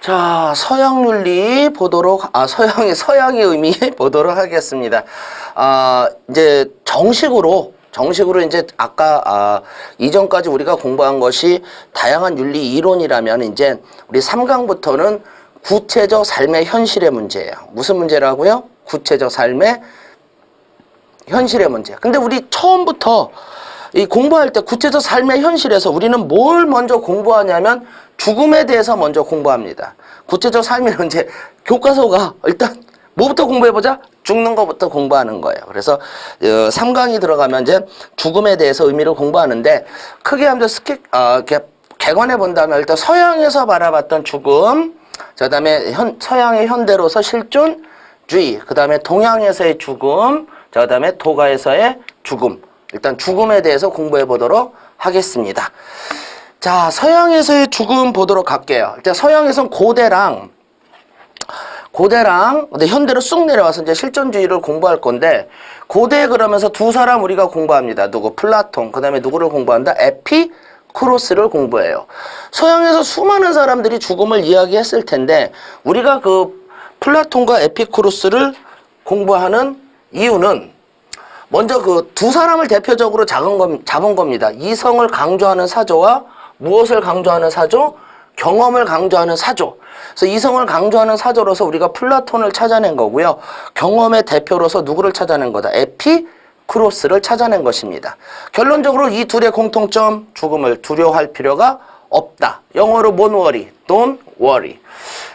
자, 서양윤리 보도록, 서양의 의미 보도록 하겠습니다. 이제 정식으로 이제 아까, 이전까지 우리가 공부한 것이 다양한 윤리 이론이라면 이제 우리 3강부터는 구체적 삶의 현실의 문제예요. 무슨 문제라고요? 구체적 삶의 현실의 문제. 근데 우리 처음부터 이 공부할 때 구체적 삶의 현실에서 우리는 뭘 먼저 공부하냐면 죽음에 대해서 먼저 공부합니다. 구체적 삶의 현재 교과서가 일단 뭐부터 공부해보자? 죽는 것부터 공부하는 거예요. 그래서 3강이 들어가면 이제 죽음에 대해서 의미를 공부하는데 크게 한번 이렇게 개관해 본다면 일단 서양에서 바라봤던 죽음, 그 다음에 서양의 현대로서 실존주의, 그 다음에 동양에서의 죽음, 그 다음에 도가에서의 죽음. 일단 죽음에 대해서 공부해 보도록 하겠습니다. 자, 서양에서의 죽음 보도록 할게요. 일단 서양에서는 고대랑 근데 현대로 쑥 내려와서 이제 실존주의를 공부할 건데, 고대 그러면서 두 사람 우리가 공부합니다. 누구? 플라톤. 그 다음에 누구를 공부한다? 에피쿠로스를 공부해요. 서양에서 수많은 사람들이 죽음을 이야기했을 텐데, 우리가 그 플라톤과 에피쿠로스를 공부하는 이유는 먼저 그 두 사람을 대표적으로 잡은 겁니다. 이성을 강조하는 사조와 무엇을 강조하는 사조? 경험을 강조하는 사조. 그래서 이성을 강조하는 사조로서 우리가 플라톤을 찾아낸 거고요. 경험의 대표로서 누구를 찾아낸 거다? 에피쿠로스를 찾아낸 것입니다. 결론적으로 이 둘의 공통점, 죽음을 두려워할 필요가 없다. 영어로 don't worry, don't worry.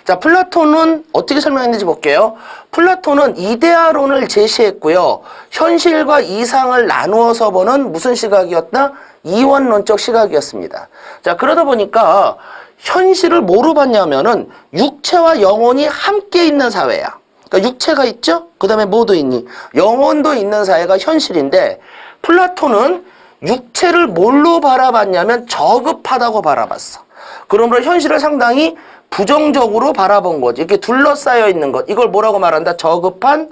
자, 플라톤은 어떻게 설명했는지 볼게요. 플라톤은 이데아론을 제시했고요. 현실과 이상을 나누어서 보는 무슨 시각이었다? 이원론적 시각이었습니다. 자, 그러다 보니까 현실을 뭐로 봤냐면은 육체와 영혼이 함께 있는 사회야. 그러니까 육체가 있죠? 그 다음에 뭐도 있니? 영혼도 있는 사회가 현실인데, 플라톤은 육체를 뭘로 바라봤냐면 저급하다고 바라봤어. 그러므로 현실을 상당히 부정적으로 바라본 거지. 이렇게 둘러싸여 있는 것. 이걸 뭐라고 말한다? 저급한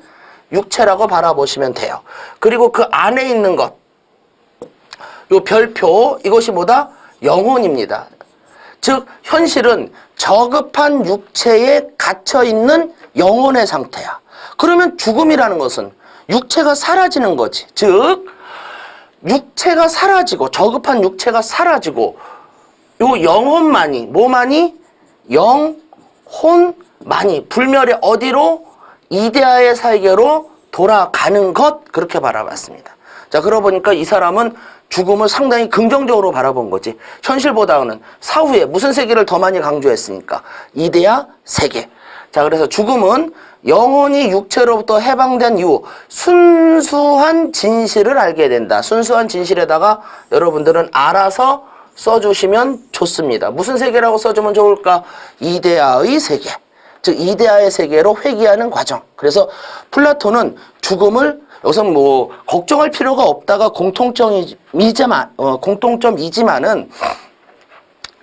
육체라고 바라보시면 돼요. 그리고 그 안에 있는 것. 요 별표, 이것이 뭐다? 영혼입니다. 즉, 현실은 저급한 육체에 갇혀있는 영혼의 상태야. 그러면 죽음이라는 것은 육체가 사라지는 거지. 즉, 육체가 사라지고, 저급한 육체가 사라지고, 요 영혼만이, 뭐만이? 영혼만이 불멸의 어디로? 이데아의 세계로 돌아가는 것, 그렇게 바라봤습니다. 자, 그러고 보니까 이 사람은 죽음을 상당히 긍정적으로 바라본 거지. 현실보다는 사후에 무슨 세계를 더 많이 강조했으니까 이데아 세계. 자, 그래서 죽음은 영혼이 육체로부터 해방된 이후 순수한 진실을 알게 된다. 순수한 진실에다가 여러분들은 알아서 써주시면 좋습니다. 무슨 세계라고 써주면 좋을까? 이데아의 세계. 즉 이데아의 세계로 회귀하는 과정. 그래서 플라톤은 죽음을 여기서 뭐 걱정할 필요가 없다가 공통점이지만은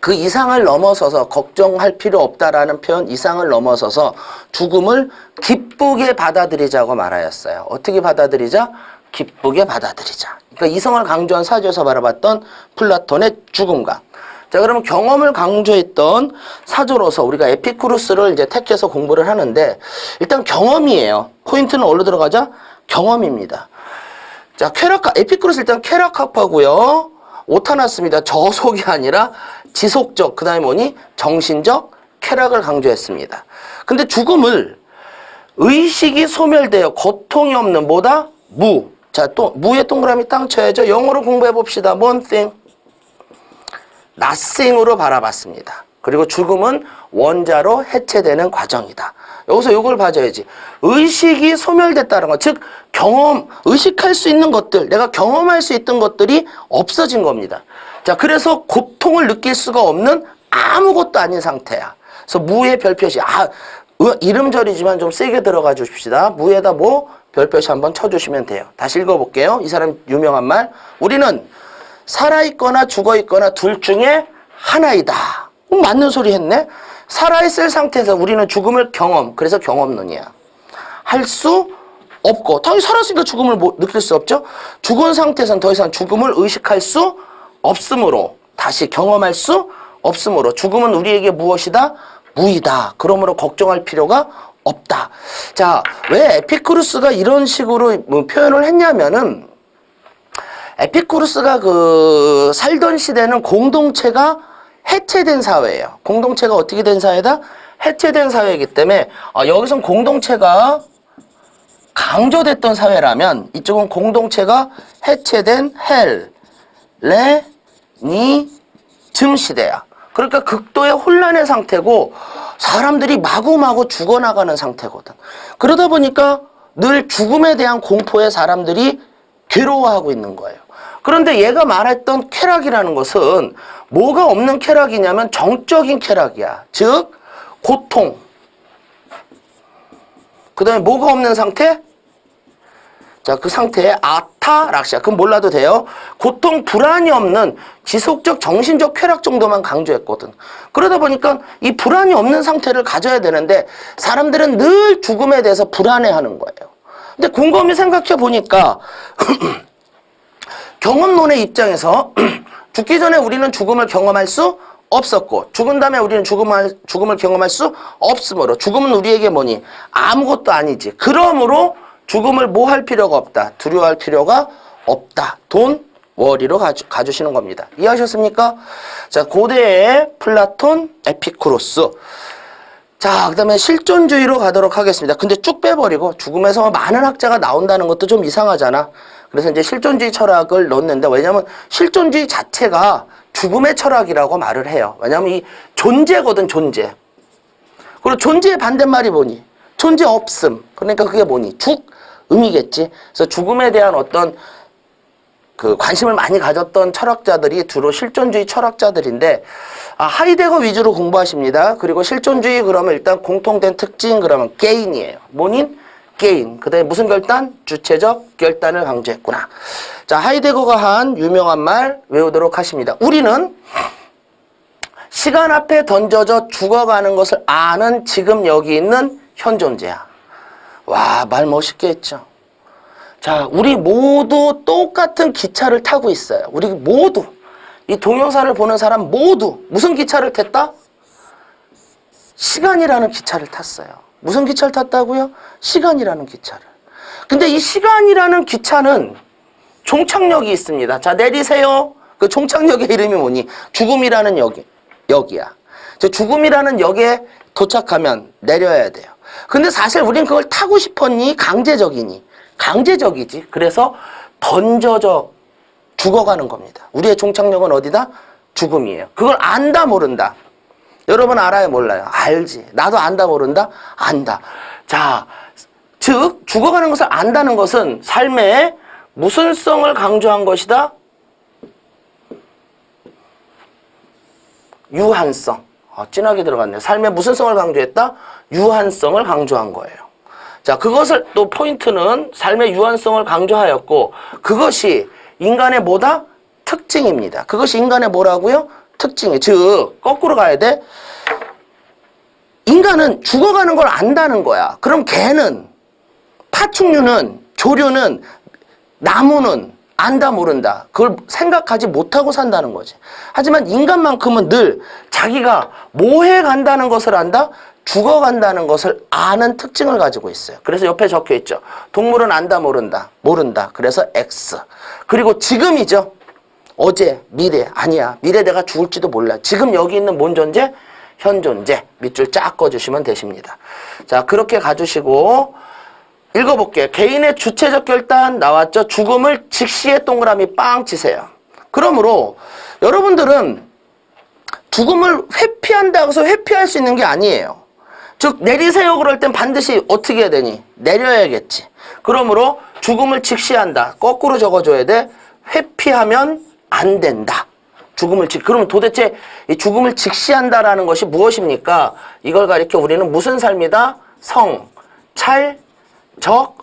그 이상을 넘어서서 걱정할 필요 없다라는 표현 이상을 넘어서서 죽음을 기쁘게 받아들이자고 말하였어요. 어떻게 받아들이자? 기쁘게 받아들이자. 그러니까 이성을 강조한 사조에서 바라봤던 플라톤의 죽음과, 자, 그러면 경험을 강조했던 사조로서 우리가 에피쿠로스를 이제 택해서 공부를 하는데, 일단 경험이에요. 포인트는 어디로 들어가자? 경험입니다. 자, 에피쿠로스 일단 쾌락학파고요. 오타 났습니다. 저속이 아니라 지속적, 그 다음에 뭐니? 정신적 쾌락을 강조했습니다. 근데 죽음을 의식이 소멸되어 고통이 없는 뭐다? 무. 자, 또 무에 동그라미 땅 쳐야죠. 영어로 공부해 봅시다. One thing, nothing으로 바라봤습니다. 그리고 죽음은 원자로 해체되는 과정이다. 여기서 이걸 봐줘야지. 의식이 소멸됐다는 것, 즉 의식할 수 있는 것들, 내가 경험할 수 있던 것들이 없어진 겁니다. 자, 그래서 고통을 느낄 수가 없는 아무것도 아닌 상태야. 그래서 무의 별표시, 이름절이지만 좀 세게 들어가 주십시다. 무에다 뭐 별표시 한번 쳐주시면 돼요. 다시 읽어볼게요. 이 사람 유명한 말. 우리는 살아있거나 죽어있거나 둘 중에 하나이다. 맞는 소리 했네. 살아있을 상태에서 우리는 죽음을 그래서 경험론이야. 할 수 없고, 당연히 살았으니까 죽음을 느낄 수 없죠. 죽은 상태에서는 더 이상 죽음을 의식할 수 없으므로, 다시 경험할 수 없으므로 죽음은 우리에게 무엇이다? 무이다. 그러므로 걱정할 필요가 없다. 자, 왜 에피쿠루스가 이런 식으로 뭐 표현을 했냐면은 에피쿠루스가 그 살던 시대는 공동체가 해체된 사회예요. 공동체가 어떻게 된 사회다? 해체된 사회이기 때문에 여기선 공동체가 강조됐던 사회라면 이쪽은 공동체가 해체된 헬레니즘 시대야. 그러니까 극도의 혼란의 상태고 사람들이 마구마구 죽어나가는 상태거든. 그러다 보니까 늘 죽음에 대한 공포에 사람들이 괴로워하고 있는 거예요. 그런데 얘가 말했던 쾌락이라는 것은 뭐가 없는 쾌락이냐면 정적인 쾌락이야. 즉 고통. 그 다음에 뭐가 없는 상태? 자, 그 상태에 아타락시아. 그건 몰라도 돼요. 고통, 불안이 없는 지속적 정신적 쾌락 정도만 강조했거든. 그러다 보니까 이 불안이 없는 상태를 가져야 되는데 사람들은 늘 죽음에 대해서 불안해하는 거예요. 근데 곰곰이 생각해 보니까 경험론의 입장에서 죽기 전에 우리는 죽음을 경험할 수 없었고 죽은 다음에 우리는 죽음을 경험할 수 없으므로 죽음은 우리에게 뭐니? 아무것도 아니지. 그러므로 죽음을 뭐 할 필요가 없다. 두려워할 필요가 없다. 돈, 워리로 가주시는 겁니다. 이해하셨습니까? 자, 고대의 플라톤, 에피쿠로스. 자, 그 다음에 실존주의로 가도록 하겠습니다. 근데 쭉 빼버리고 죽음에서 많은 학자가 나온다는 것도 좀 이상하잖아. 그래서 이제 실존주의 철학을 넣었는데 왜냐면 실존주의 자체가 죽음의 철학이라고 말을 해요. 왜냐면 이 존재거든, 존재. 그리고 존재의 반대말이 뭐니? 존재 없음. 그러니까 그게 뭐니? 죽음이겠지. 그래서 죽음에 대한 어떤 그 관심을 많이 가졌던 철학자들이 주로 실존주의 철학자들인데 하이데거 위주로 공부하십니다. 그리고 실존주의 그러면 일단 공통된 특징 그러면 게인이에요. 뭐닌? 게인. 그 다음에 무슨 결단? 주체적 결단을 강조했구나. 자, 하이데거가 한 유명한 말 외우도록 하십니다. 우리는 시간 앞에 던져져 죽어가는 것을 아는 지금 여기 있는 현존재야. 와, 말 멋있게 했죠. 자, 우리 모두 똑같은 기차를 타고 있어요. 우리 모두. 이 동영상을 보는 사람 모두 무슨 기차를 탔다? 시간이라는 기차를 탔어요. 무슨 기차를 탔다고요? 시간이라는 기차를. 근데 이 시간이라는 기차는 종착역이 있습니다. 자, 내리세요. 그 종착역의 이름이 뭐니? 죽음이라는 역이야. 죽음이라는 역에 도착하면 내려야 돼요. 근데 사실 우린 그걸 타고 싶었니? 강제적이니? 강제적이지. 그래서 던져져 죽어가는 겁니다. 우리의 종착역은 어디다? 죽음이에요. 그걸 안다 모른다. 여러분 알아요? 몰라요? 알지. 나도 안다 모른다? 안다. 자, 즉 죽어가는 것을 안다는 것은 삶의 무슨 성을 강조한 것이다? 유한성. 진하게 들어갔네요. 삶의 무슨 성을 강조했다? 유한성을 강조한 거예요. 자, 그것을 또 포인트는 삶의 유한성을 강조하였고 그것이 인간의 뭐다? 특징입니다. 그것이 인간의 뭐라고요? 특징이. 즉 거꾸로 가야 돼. 인간은 죽어가는 걸 안다는 거야. 그럼 개는, 파충류는, 조류는, 나무는 안다 모른다. 그걸 생각하지 못하고 산다는 거지. 하지만 인간만큼은 늘 자기가 뭐해 간다는 것을 안다? 죽어간다는 것을 아는 특징을 가지고 있어요. 그래서 옆에 적혀 있죠. 동물은 안다 모른다. 모른다. 그래서 X. 그리고 지금이죠. 어제, 미래. 아니야. 미래 내가 죽을지도 몰라. 지금 여기 있는 뭔 존재? 현 존재. 밑줄 쫙 꺼주시면 되십니다. 자, 그렇게 가주시고 읽어볼게요. 개인의 주체적 결단 나왔죠. 죽음을 직시에 동그라미 빵 치세요. 그러므로 여러분들은 죽음을 회피한다고 해서 회피할 수 있는 게 아니에요. 즉 내리세요 그럴 땐 반드시 어떻게 해야 되니? 내려야겠지. 그러므로 죽음을 직시한다. 거꾸로 적어줘야 돼. 회피하면 안 된다. 그러면 도대체 이 죽음을 직시한다라는 것이 무엇입니까? 이걸 가리켜 우리는 무슨 삶이다? 적,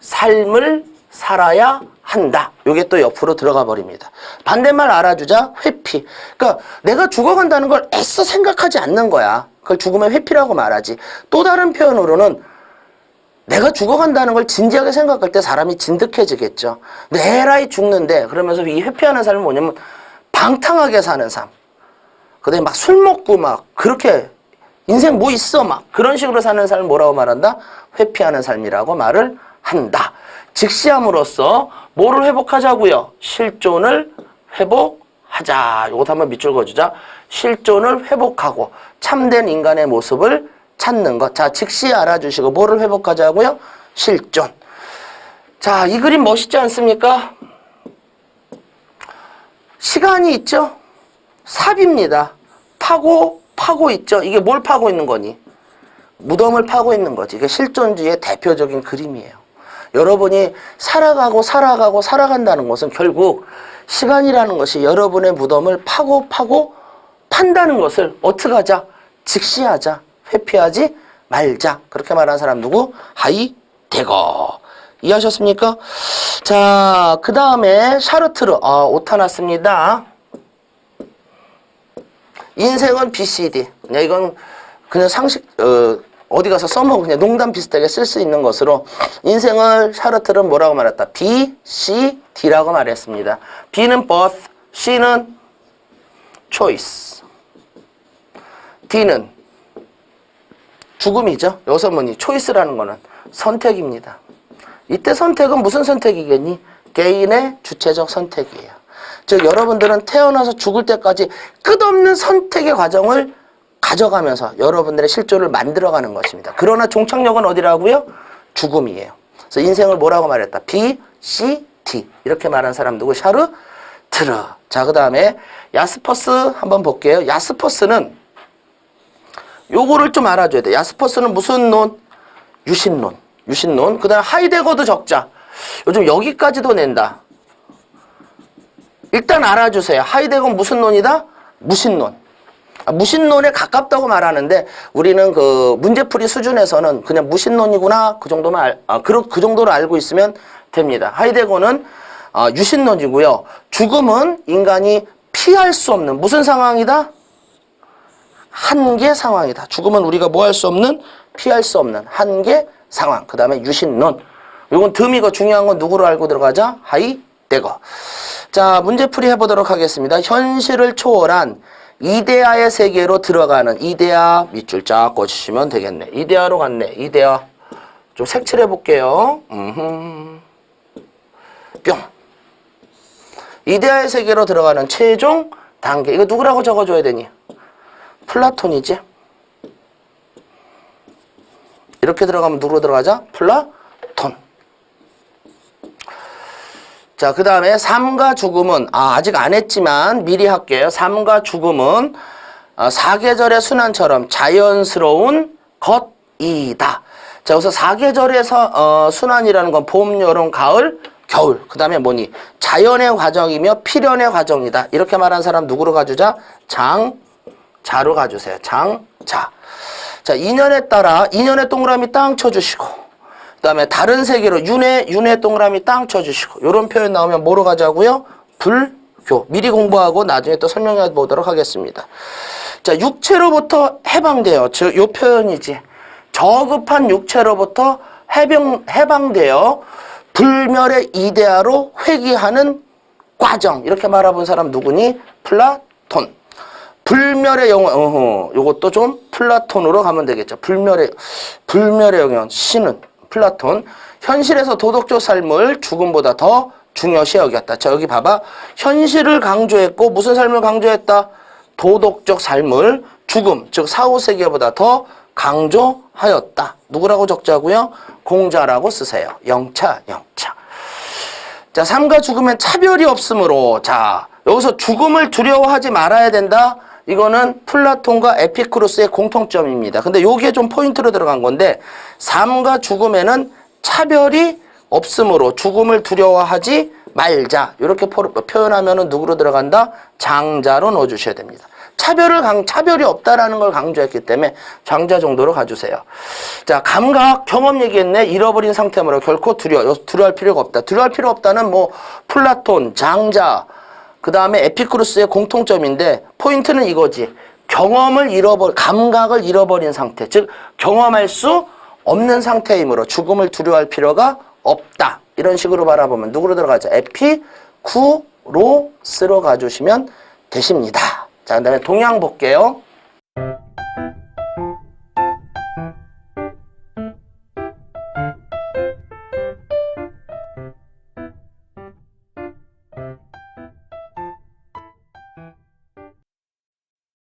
삶을 살아야 한다. 이게 또 옆으로 들어가 버립니다. 반대말 알아주자. 회피. 그러니까 내가 죽어간다는 걸 애써 생각하지 않는 거야. 그걸 죽음의 회피라고 말하지. 또 다른 표현으로는 내가 죽어간다는 걸 진지하게 생각할 때 사람이 진득해지겠죠. 근데 에라이 죽는데 그러면서 이 회피하는 삶은 뭐냐면 방탕하게 사는 삶. 그다음에 막 술 먹고 막 그렇게 인생 뭐 있어 막 그런 식으로 사는 삶을 뭐라고 말한다? 회피하는 삶이라고 말을 한다. 직시함으로써 뭐를 회복하자고요? 실존을 회복하자. 이것도 한번 밑줄 그어주자. 실존을 회복하고 참된 인간의 모습을 찾는 것. 자, 직시 알아주시고 뭐를 회복하자고요? 실존. 자, 이 그림 멋있지 않습니까? 시간이 있죠? 삽입니다. 파고 있죠? 이게 뭘 파고 있는 거니? 무덤을 파고 있는 거지. 이게 실존주의의 대표적인 그림이에요. 여러분이 살아간다는 것은 결국 시간이라는 것이 여러분의 무덤을 파고 판다는 것을 어떻게 하자? 직시하자. 회피하지 말자. 그렇게 말하는 사람 누구? 하이데거. 이해하셨습니까? 자, 그 다음에 샤르트르. 오타 났습니다. 인생은 BCD. 그냥 이건 그냥 상식, 어디 가서 써먹고 그냥 농담 비슷하게 쓸 수 있는 것으로 인생을 샤르트르는 뭐라고 말했다? B, C, D라고 말했습니다. B는 birth, C는 choice, D는 죽음이죠. 여기서 뭐니? choice라는 거는 선택입니다. 이때 선택은 무슨 선택이겠니? 개인의 주체적 선택이에요. 즉 여러분들은 태어나서 죽을 때까지 끝없는 선택의 과정을 가져가면서 여러분들의 실존을 만들어가는 것입니다. 그러나 종착역은 어디라고요? 죽음이에요. 그래서 인생을 뭐라고 말했다? B, C, D 이렇게 말한 사람 누구? 샤르트르. 자, 그 다음에 야스퍼스 한번 볼게요. 야스퍼스는 요거를 좀 알아줘야 돼. 야스퍼스는 무슨 논? 유신론. 그 다음에 하이데거도 적자. 요즘 여기까지도 낸다. 일단 알아주세요. 하이데거는 무슨 논이다? 무신론. 무신론에 가깝다고 말하는데 우리는 그 문제풀이 수준에서는 그냥 무신론이구나 그 정도만 그 정도로 알고 있으면 됩니다. 하이데거는 유신론이고요. 죽음은 인간이 피할 수 없는 무슨 상황이다? 한계 상황이다. 죽음은 우리가 뭐 할 수 없는 피할 수 없는 한계 상황. 그 다음에 유신론. 이건 듬이고 중요한 건 누구로 알고 들어가자? 하이데거. 자, 문제풀이 해보도록 하겠습니다. 현실을 초월한 이데아의 세계로 들어가는 이데아 밑줄 쫙 꽂으시면 되겠네. 이데아로 갔네. 이데아. 좀 색칠해 볼게요. 뿅. 이데아의 세계로 들어가는 최종 단계. 이거 누구라고 적어줘야 되니? 플라톤이지. 이렇게 들어가면 누구로 들어가자? 플라톤. 자, 그 다음에 삶과 죽음은 아직 안 했지만 미리 할게요. 삶과 죽음은 사계절의 순환처럼 자연스러운 것이다. 자, 여기서 사계절의 순환이라는 건 봄, 여름, 가을, 겨울. 그 다음에 뭐니? 자연의 과정이며 필연의 과정이다. 이렇게 말한 사람 누구로 가주자? 장자로 가주세요. 장자. 자, 인연에 따라 인연의 동그라미 땅 쳐주시고 그 다음에 다른 세계로 윤회 동그라미 땅 쳐주시고 이런 표현 나오면 뭐로 가자고요? 불교. 미리 공부하고 나중에 또 설명해 보도록 하겠습니다. 자, 육체로부터 해방돼요. 즉, 요 표현이지. 저급한 육체로부터 해방되어 불멸의 이데아로 회귀하는 과정. 이렇게 말해본 사람 누구니? 플라톤. 불멸의 영혼. 요것도 좀 플라톤으로 가면 되겠죠. 불멸의 영혼. 신은 플라톤. 현실에서 도덕적 삶을 죽음보다 더 중요시 여겼다. 자, 여기 봐봐. 현실을 강조했고 무슨 삶을 강조했다? 도덕적 삶을 죽음, 즉 사후세계보다 더 강조하였다. 누구라고 적자고요? 공자라고 쓰세요. 영차. 자, 삶과 죽음엔 차별이 없으므로 자, 여기서 죽음을 두려워하지 말아야 된다. 이거는 플라톤과 에피쿠로스의 공통점입니다. 근데 요게 좀 포인트로 들어간 건데 삶과 죽음에는 차별이 없으므로 죽음을 두려워하지 말자. 이렇게 표현하면은 누구로 들어간다? 장자로 넣어주셔야 됩니다. 차별이 없다라는 걸 강조했기 때문에 장자 정도로 가주세요. 자, 감각, 경험 얘기했네. 잃어버린 상태므로 결코 두려워할 필요가 없다. 두려워할 필요 없다는 뭐 플라톤, 장자, 그 다음에 에피쿠로스의 공통점인데 포인트는 이거지. 감각을 잃어버린 상태. 즉 경험할 수 없는 상태이므로 죽음을 두려워할 필요가 없다. 이런 식으로 바라보면 누구로 들어가죠? 에피쿠로스로 가주시면 되십니다. 자, 그 다음에 동양 볼게요.